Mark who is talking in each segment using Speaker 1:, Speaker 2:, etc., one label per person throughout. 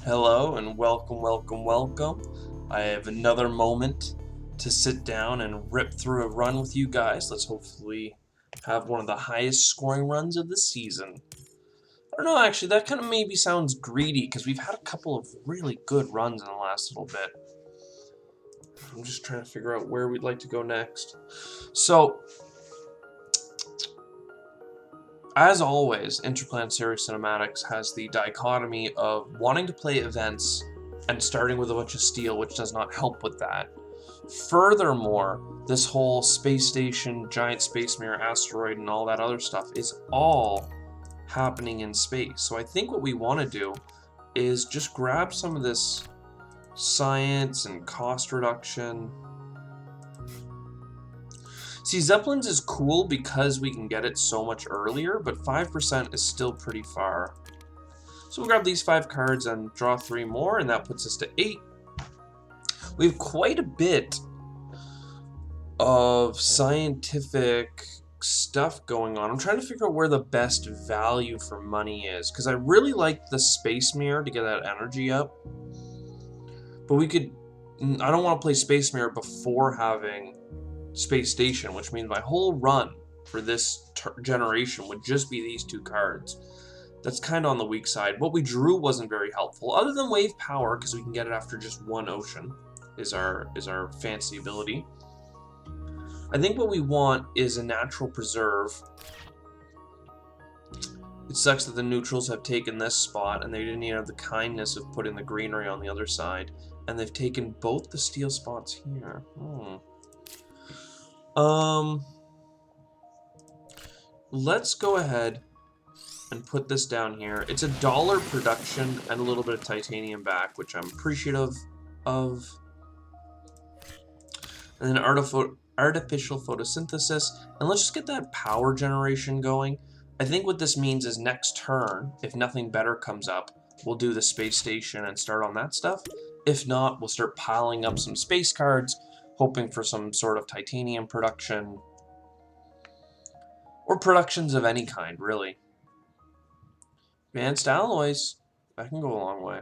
Speaker 1: Hello and welcome, welcome, welcome. I have another moment to sit down and rip through a run with you guys. Let's hopefully have one of the highest scoring runs of the season. I don't know, actually, that kind of maybe sounds greedy because we've had a couple of really good runs in the last little bit. I'm just trying to figure out where we'd like to go next. So, as always, Interplanetary Cinematics has the dichotomy of wanting to play events and starting with a bunch of steel, which does not help with that. Furthermore, this whole space station, giant space mirror, asteroid, and all that other stuff is all happening in space. So I think what we want to do is just grab some of this science and cost reduction. See, Zeppelins is cool because we can get it so much earlier, but 5% is still pretty far. So we'll grab these 5 cards and draw 3 more, and that puts us to 8. We have quite a bit of scientific stuff going on. I'm trying to figure out where the best value for money is, because I really like the space mirror to get that energy up. But we could... I don't want to play space mirror before having space station, which means my whole run for this generation would just be these 2 cards. That's kind of on the weak side. What we drew wasn't very helpful, other than wave power, because we can get it after just 1 ocean, is our fancy ability. I think what we want is a natural preserve. It sucks that the neutrals have taken this spot, and they didn't even have the kindness of putting the greenery on the other side, and they've taken both the steel spots here. Let's go ahead and put this down here. It's $1 production and a little bit of titanium back, which I'm appreciative of. And then artificial photosynthesis, and let's just get that power generation going. I think what this means is next turn, if nothing better comes up, we'll do the space station and start on that stuff. If not, we'll start piling up some space cards, hoping for some sort of titanium production. Or productions of any kind, really. Advanced alloys, that can go a long way.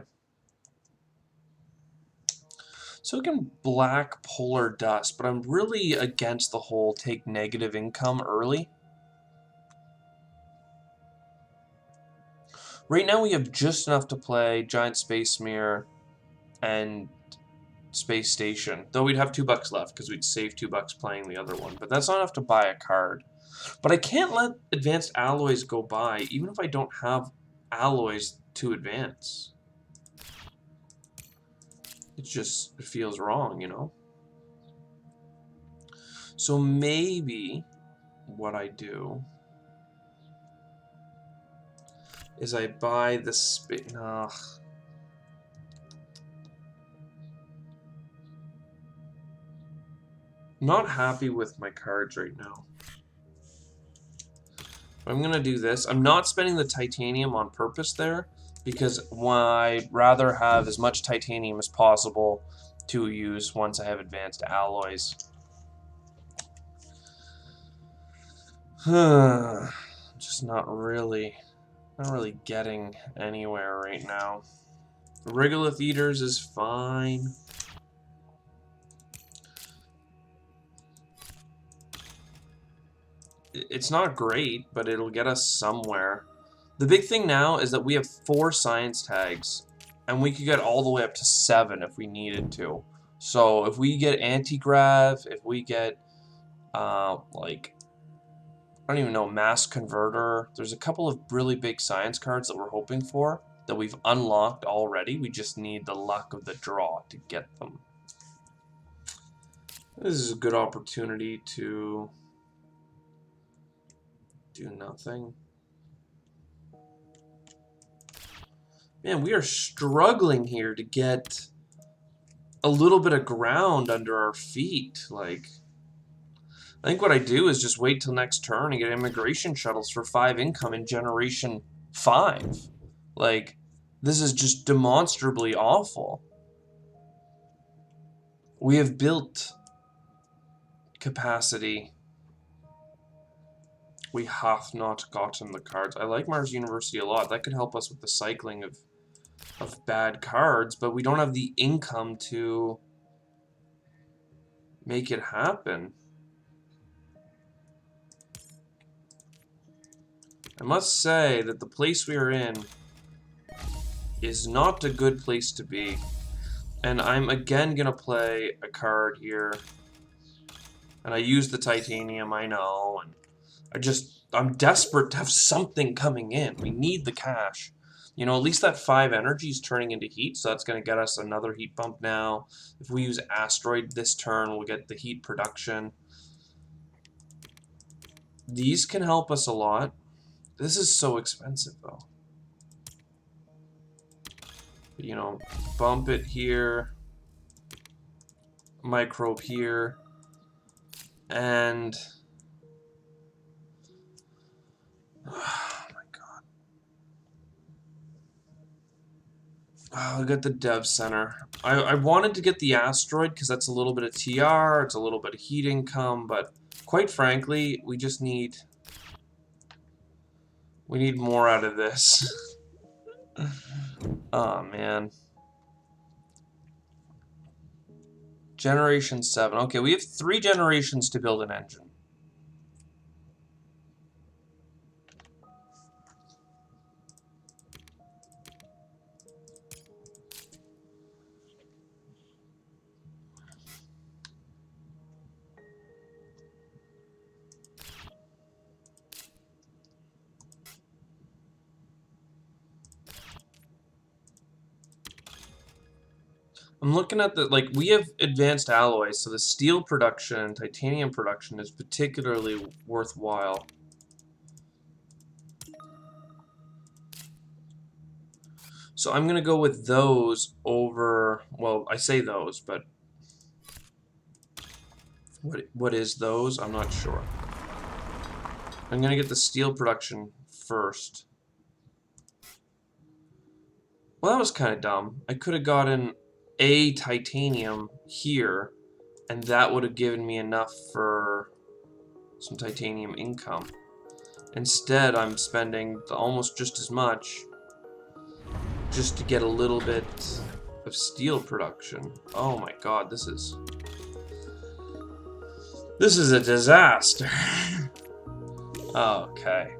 Speaker 1: So we can black polar dust, but I'm really against the whole take negative income early. Right now we have just enough to play Giant Space Mirror and Space Station. Though we'd have $2 left because we'd save $2 playing the other one. But that's not enough to buy a card. But I can't let advanced alloys go by, even if I don't have alloys to advance. It feels wrong, you know? So maybe what I do is I buy the space... Not happy with my cards right now. I'm going to do this. I'm not spending the titanium on purpose there, because I'd rather have as much titanium as possible to use once I have advanced alloys. Just not really getting anywhere right now. Regolith Eaters is fine. It's not great, but it'll get us somewhere. The big thing now is that we have 4 science tags, and we could get all the way up to 7 if we needed to. So if we get anti-grav, if we get, like, I don't even know, mass converter, there's a couple of really big science cards that we're hoping for that we've unlocked already. We just need the luck of the draw to get them. This is a good opportunity to do nothing. Man, we are struggling here to get a little bit of ground under our feet. Like, I think what I do is just wait till next turn and get immigration shuttles for 5 income in Generation 5. Like, this is just demonstrably awful. We have built capacity. We have not gotten the cards. I like Mars University a lot. That could help us with the cycling of of bad cards, but we don't have the income to make it happen. I must say that the place we are in is not a good place to be. And I'm again gonna play a card here. And I use the titanium, I know, and I'm desperate to have something coming in. We need the cash. You know, at least that 5 energy is turning into heat, so that's going to get us another heat bump now. If we use Asteroid this turn, we'll get the heat production. These can help us a lot. This is so expensive, though. You know, bump it here. Microbe here. And... oh, I got the dev center. I wanted to get the asteroid because that's a little bit of TR, it's a little bit of heat income, but quite frankly, we just need... we need more out of this. Oh, man. Generation 7. Okay, we have 3 generations to build an engine. I'm looking at the, like, we have advanced alloys, so the steel production, titanium production is particularly worthwhile. So I'm going to go with those over, well, I say those, but what is those? I'm not sure. I'm going to get the steel production first. Well, that was kind of dumb. I could have gotten a titanium here, and that would have given me enough for some titanium income. Instead, I'm spending almost just as much just to get a little bit of steel production. Oh my god, this is a disaster. Okay.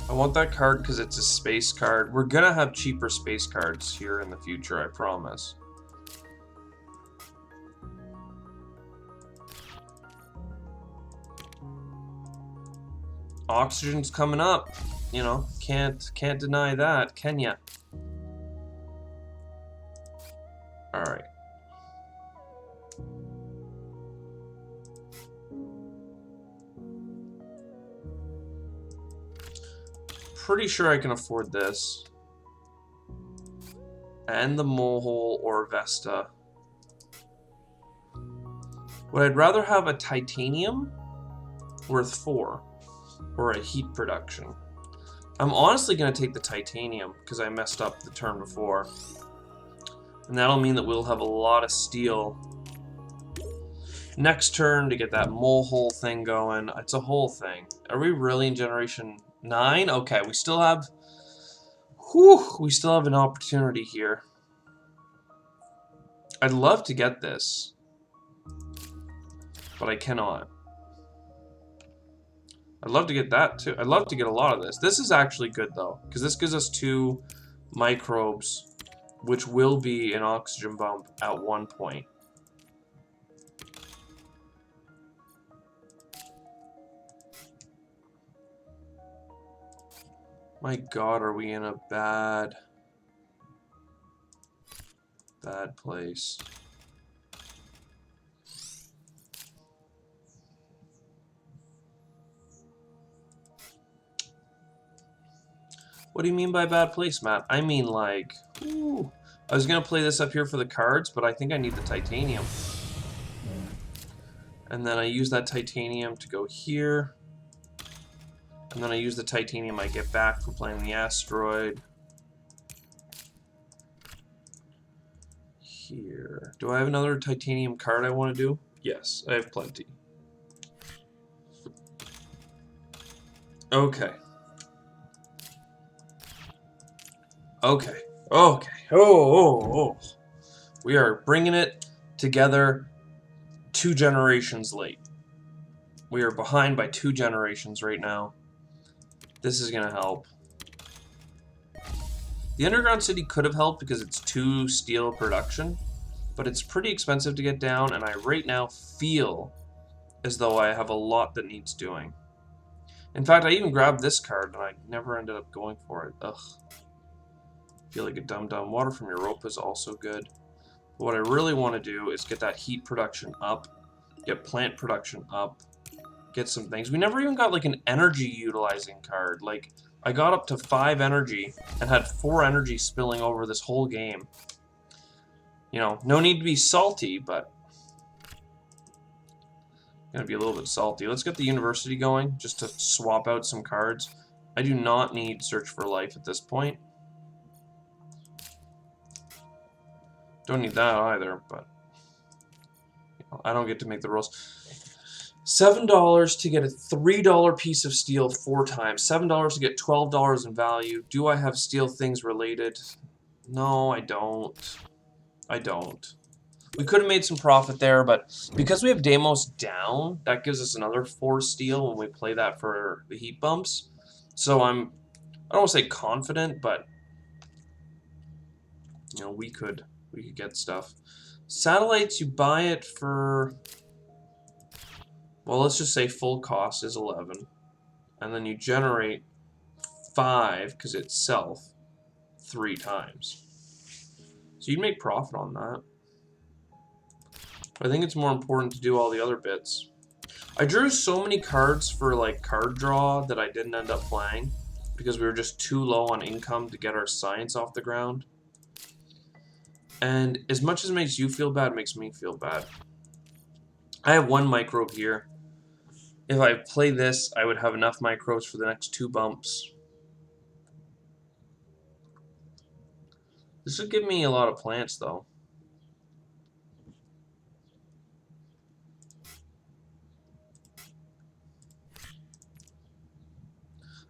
Speaker 1: I want that card because it's a space card. We're gonna have cheaper space cards here in the future, I promise. Oxygen's coming up. You know, can't deny that, can ya? Alright. Pretty sure I can afford this. And the Molehole or Vesta. Would I'd rather have a titanium worth 4 or a heat production? I'm honestly going to take the titanium because I messed up the turn before. And that'll mean that we'll have a lot of steel next turn to get that Molehole thing going. It's a whole thing. Are we really in Generation 9? Okay, we still have... whew, we still have an opportunity here. I'd love to get this, but I cannot. I'd love to get that too. I'd love to get a lot of this. This is actually good though, because this gives us 2 microbes, which will be an oxygen bump at one point. My god, are we in a bad place. What do you mean by bad place, Matt? I mean, like, ooh, I was going to play this up here for the cards, but I think I need the titanium. And then I use that titanium to go here. And then I use the titanium I get back for playing the asteroid. here. Do I have another titanium card I want to do? Yes, I have plenty. Okay. Okay. Okay. Oh. We are bringing it together 2 generations late. We are behind by 2 generations right now. This is going to help. The underground city could have helped because it's 2 steel production, but it's pretty expensive to get down, and I right now feel as though I have a lot that needs doing. In fact, I even grabbed this card, and I never ended up going for it. Ugh. Feel like a dum-dum. Water from Europa is also good. But what I really want to do is get that heat production up, get plant production up, get some things. We never even got like an energy utilizing card. Like, I got up to 5 energy and had 4 energy spilling over this whole game. You know, no need to be salty, but gonna be a little bit salty. Let's get the university going just to swap out some cards. I do not need Search for Life at this point. Don't need that either, but you know, I don't get to make the rules. $7 to get a $3 piece of steel 4 times. $7 to get $12 in value. Do I have steel things related? No, I don't. I don't. We could have made some profit there, but because we have Deimos down, that gives us another 4 steel when we play that for the heat bumps. So I don't want to say confident, but you know, we could get stuff. Satellites, you buy it for, well, let's just say full cost is 11, and then you generate 5 because it's self 3 times. So you'd make profit on that. But I think it's more important to do all the other bits. I drew so many cards for like card draw that I didn't end up playing because we were just too low on income to get our science off the ground. And as much as it makes you feel bad, it makes me feel bad. I have 1 microbe here. If I play this, I would have enough microbes for the next 2 bumps. This would give me a lot of plants, though.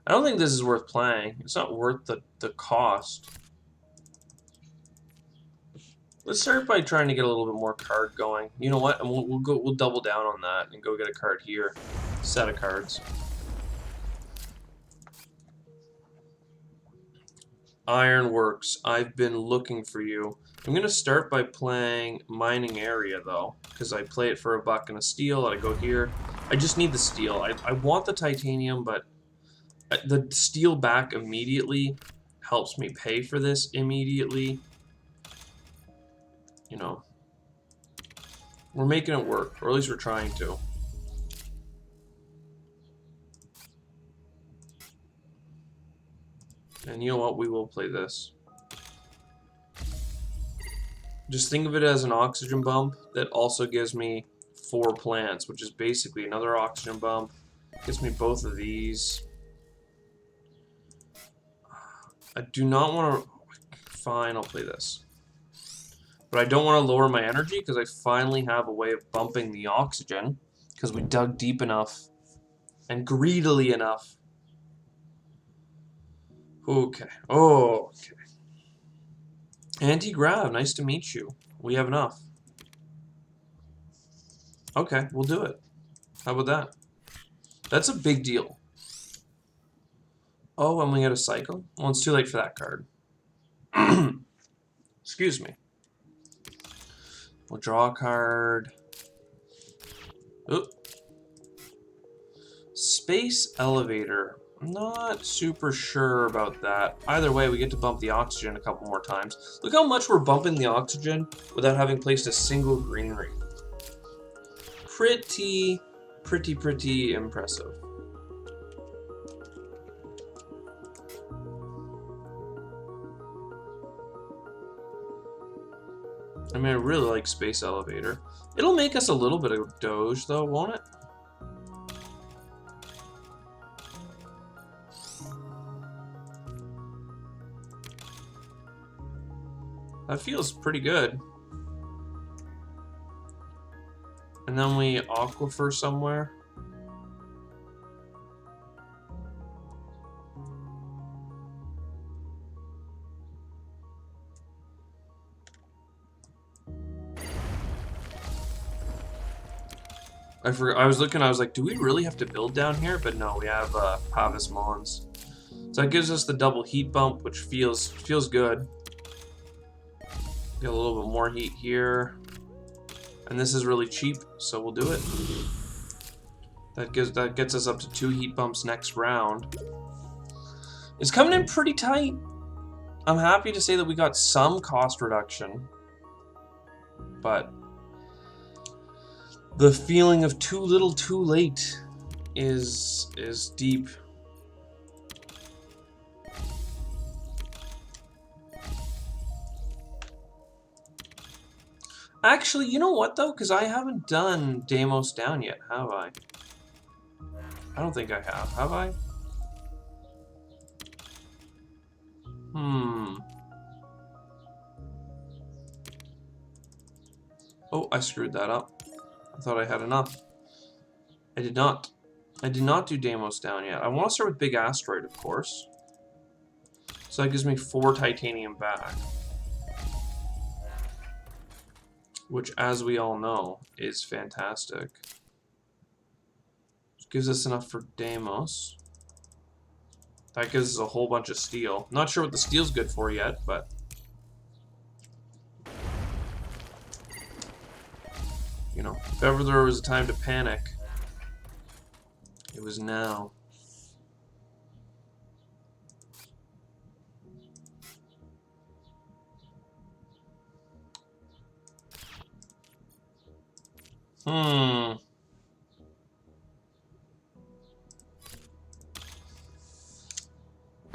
Speaker 1: I don't think this is worth playing. It's not worth the cost. Let's start by trying to get a little bit more card going. You know what? And we'll double down on that and go get a card here. Set of cards. Ironworks. I've been looking for you. I'm gonna start by playing Mining Area though, because I play it for $1 and a steel. I go here. I just need the steel. I want the titanium, but the steel back immediately helps me pay for this immediately. You know, we're making it work, or at least we're trying to. And you know what? We will play this. Just think of it as an oxygen bump that also gives me 4 plants, which is basically another oxygen bump. Gives me both of these. I do not want to... Fine, I'll play this. But I don't want to lower my energy because I finally have a way of bumping the oxygen because we dug deep enough and greedily enough. Okay. Oh, okay. Anti-grav, nice to meet you. We have enough. Okay, we'll do it. How about that? That's a big deal. Oh, and we get a cycle? Well, it's too late for that card. Excuse me. We'll draw a card. Oop. Space Elevator. I'm not super sure about that. Either way, we get to bump the oxygen a couple more times. Look how much we're bumping the oxygen without having placed a single greenery. Pretty impressive. I mean, I really like Space Elevator. It'll make us a little bit of Doge, though, won't it? That feels pretty good. And then we aquifer somewhere. I was looking, I was like, do we really have to build down here? But no, we have Pavis Mons. So that gives us the double heat bump, which feels good. Get a little bit more heat here. And this is really cheap, so we'll do it. That gets us up to 2 heat bumps next round. It's coming in pretty tight. I'm happy to say that we got some cost reduction. But the feeling of too little too late is deep. Actually, you know what though? Because I haven't done Deimos down yet, have I? I don't think I have. Have I? Oh, I screwed that up. I thought I had enough. I did not. I did not do Deimos down yet. I want to start with Big Asteroid, of course. So that gives me 4 titanium back. Which, as we all know, is fantastic. Which gives us enough for Deimos. That gives us a whole bunch of steel. Not sure what the steel's good for yet, but... You know, if ever there was a time to panic, it was now.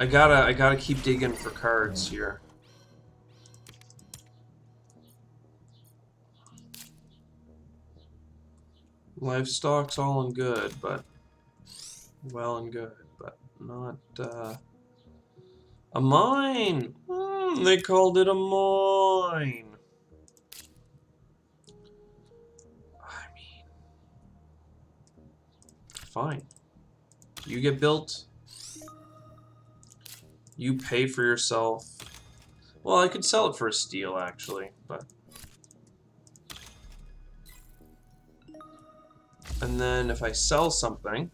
Speaker 1: I gotta keep digging for cards here. Livestock's all and good, but well and good, but not a mine. They called it a mine. I mean, fine. You get built. You pay for yourself. Well, I could sell it for a steal, actually, but... And then if I sell something,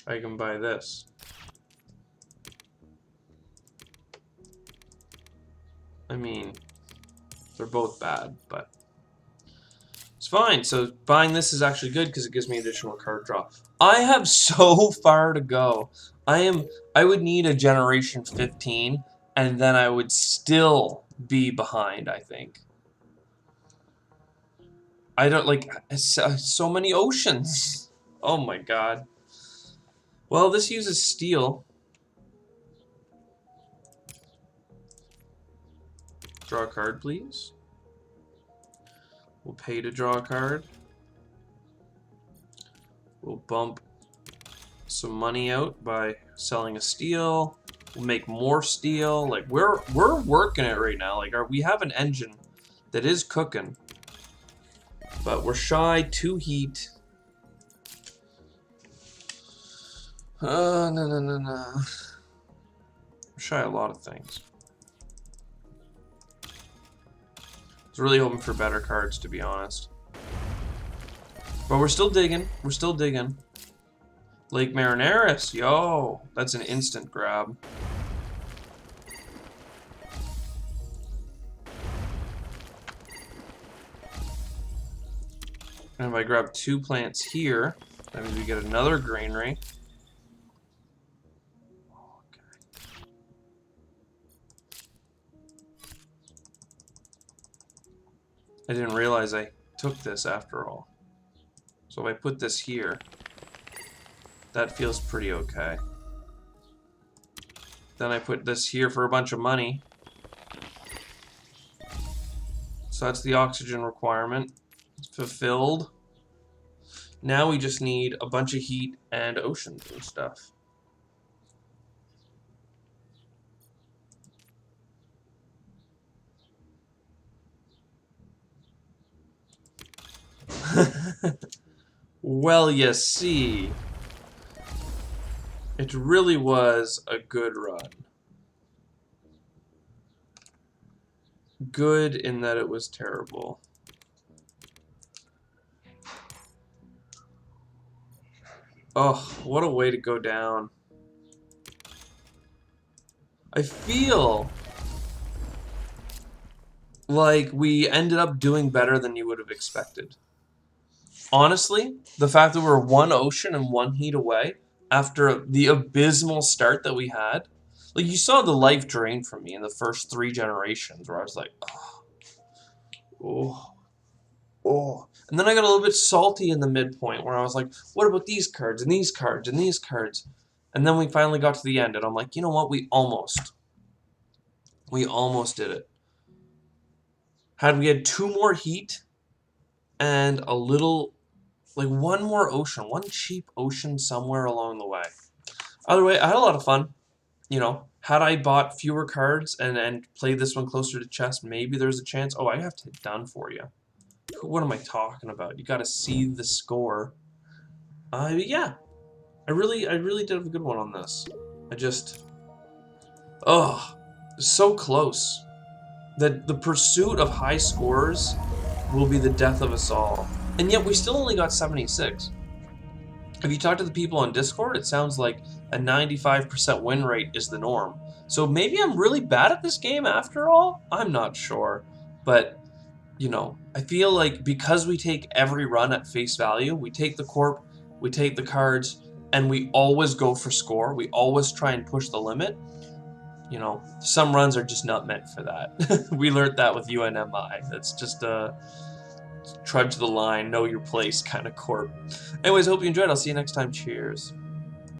Speaker 1: I can buy this. I mean, they're both bad, but... It's fine. So buying this is actually good because it gives me additional card draw. I have so far to go. I would need a generation 15 and then I would still be behind, I think. I don't like so many oceans. Oh my god. Well, this uses steel. Draw a card, please. We'll pay to draw a card. We'll bump some money out by selling a steel. We'll make more steel. Like we're working it right now. Like we have an engine that is cooking, but we're shy 2 heat. No. We're shy a lot of things. I was really hoping for better cards, to be honest. But we're still digging. We're still digging. Lake Marineris, yo, that's an instant grab. And if I grab 2 plants here, that means we get another granary. Okay. I didn't realize I took this after all. So if I put this here, that feels pretty okay. Then I put this here for a bunch of money. So that's the oxygen requirement. It's fulfilled. Now we just need a bunch of heat and oceans and stuff. Well, you see, it really was a good run. Good in that it was terrible. Oh, what a way to go down. I feel like we ended up doing better than you would have expected. Honestly, the fact that we were one ocean and one heat away after the abysmal start that we had, like you saw the life drain from me in the first 3 generations where I was like, oh, oh. And then I got a little bit salty in the midpoint where I was like, what about these cards and these cards and these cards? And then we finally got to the end and I'm like, you know what, we almost did it. Had we had 2 more heat and a little, like 1 more ocean, one cheap ocean somewhere along the way. Either way, I had a lot of fun. You know, had I bought fewer cards and played this one closer to chest, maybe there's a chance. Oh, I have to hit done for you. What am I talking about? You got to see the score. Yeah, I really did have a good one on this. I just, oh, so close. That the pursuit of high scores will be the death of us all. And yet we still only got 76. If you talk to the people on Discord, it sounds like a 95% win rate is the norm. So maybe I'm really bad at this game after all? I'm not sure. But, you know, I feel like because we take every run at face value, we take the corp, we take the cards, and we always go for score. We always try and push the limit. You know, some runs are just not meant for that. We learned that with UNMI. That's just a trudge the line, know your place kind of corp. Anyways, hope you enjoyed. I'll see you next time. Cheers.